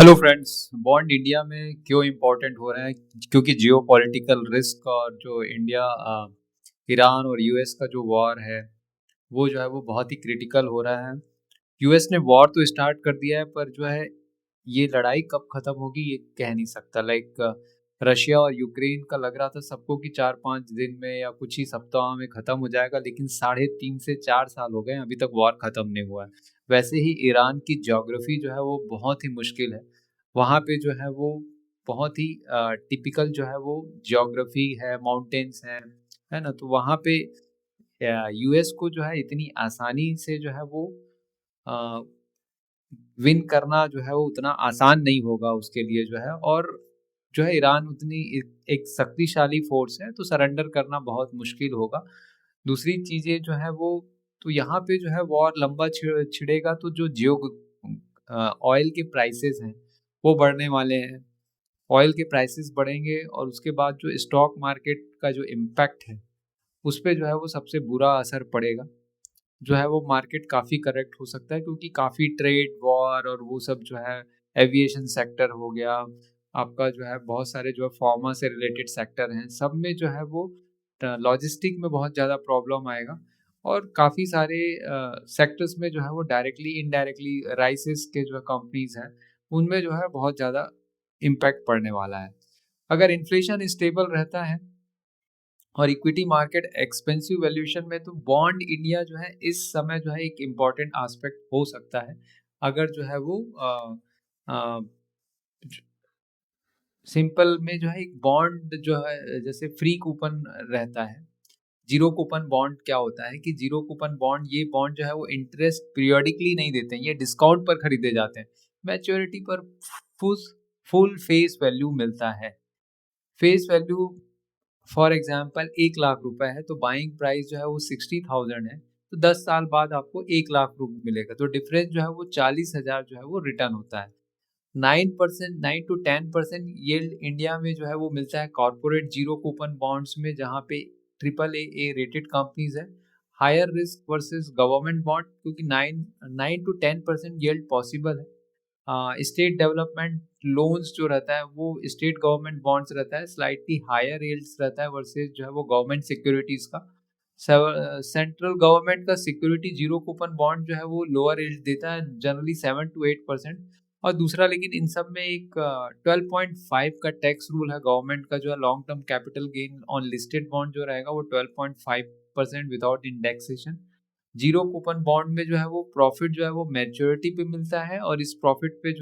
Hello friends. Bond India में क्यों important हो रहा है? क्योंकि जियो पॉलिटिकल रिस्क और जो इंडिया ईरान और यूएस का जो वॉर है वो जो है वो बहुत ही क्रिटिकल हो रहा है। यूएस ने वॉर तो स्टार्ट कर दिया है, पर जो है ये लड़ाई कब खत्म होगी ये कह नहीं सकता। रशिया और यूक्रेन का लग रहा था सबको कि 4-5 दिन में या कुछ ही सप्ताह में खत्म हो जाएगा, लेकिन 3.5 से 4 साल हो गए हैं, अभी तक वॉर खत्म नहीं हुआ है। वैसे ही ईरान की ज्योग्राफी जो है वो बहुत ही मुश्किल है। वहाँ पे जो है वो बहुत ही टिपिकल जो है वो ज्योग्राफी है, माउंटेन्स हैं, है ना? तो वहाँ पे यूएस को जो है इतनी आसानी से जो है वो अ, विन करना जो है वो उतना आसान नहीं होगा उसके लिए जो है। और जो है ईरान उतनी एक शक्तिशाली फोर्स है, तो सरेंडर करना बहुत मुश्किल होगा। दूसरी चीज़ें जो है वो, तो यहाँ पे जो है वॉर लंबा छिड़ेगा तो जो ऑयल के प्राइसेस हैं वो बढ़ने वाले हैं। ऑयल के प्राइसेस बढ़ेंगे और उसके बाद जो स्टॉक मार्केट का जो इम्पैक्ट है उस पे जो है वो सबसे बुरा असर पड़ेगा। जो है वो मार्केट काफ़ी करेक्ट हो सकता है, क्योंकि काफ़ी ट्रेड वॉर और वो सब जो है, एविएशन सेक्टर हो गया आपका, जो है बहुत सारे जो है फार्मा से रिलेटेड सेक्टर हैं, सब में जो है वो लॉजिस्टिक में बहुत ज़्यादा प्रॉब्लम आएगा। और काफ़ी सारे सेक्टर्स में जो है वो डायरेक्टली इनडायरेक्टली राइसेस के जो है कंपनीज हैं उनमें जो है बहुत ज़्यादा इम्पैक्ट पड़ने वाला है। अगर इन्फ्लेशन स्टेबल रहता है और इक्विटी मार्केट एक्सपेंसिव वैल्यूएशन में, तो बॉन्ड इंडिया जो है इस समय जो है एक इम्पॉर्टेंट एस्पेक्ट हो सकता है। अगर जो है वो सिंपल में जो है एक बॉन्ड जो है जैसे फ्री कूपन रहता है। जीरो कूपन बॉन्ड क्या होता है कि जीरो कूपन बॉन्ड, ये बॉन्ड जो है वो इंटरेस्ट पीरियोडिकली नहीं देते हैं, ये डिस्काउंट पर खरीदे जाते हैं। मैच्योरिटी पर फुल फुल फेस वैल्यू मिलता है। Face value for example 1 lakh रुपए है, तो बाइंग प्राइस जो है वो 60,000 है, तो 10 साल बाद आपको 1 लाख रुपए मिलेगा, तो डिफरेंस जो है वो 40,000 जो है वो रिटर्न होता है। 9%, 9 to 10% यील्ड इंडिया में जो है वो मिलता है कॉर्पोरेट जीरो कूपन बॉन्ड्स में, जहाँ पे AAA रेटेड कंपनीज है। Higher risk versus government bond, क्योंकि 9 to 10% यील्ड पॉसिबल है। स्टेट डेवलपमेंट लोन्स जो रहता है वो स्टेट गवर्नमेंट बॉन्ड्स रहता है, स्लाइटली हायर यील्ड्स रहता है वर्सेस जो है वो गवर्नमेंट सिक्योरिटीज का। सेंट्रल गवर्नमेंट का सिक्योरिटी जीरो कूपन बॉन्ड जो है वो लोअर यील्ड देता है, जनरली 7 to 8%। और दूसरा, लेकिन इन सब में एक 12.5 का टैक्स रूल है गवर्नमेंट का, जो है long term capital gain on listed bond जो रहेगा वो 12.5% without indexation. Zero coupon bond में जो है वो प्रॉफिट जो है वो मैच्योरिटी पे मिलता है, और इस प्रॉफिट पे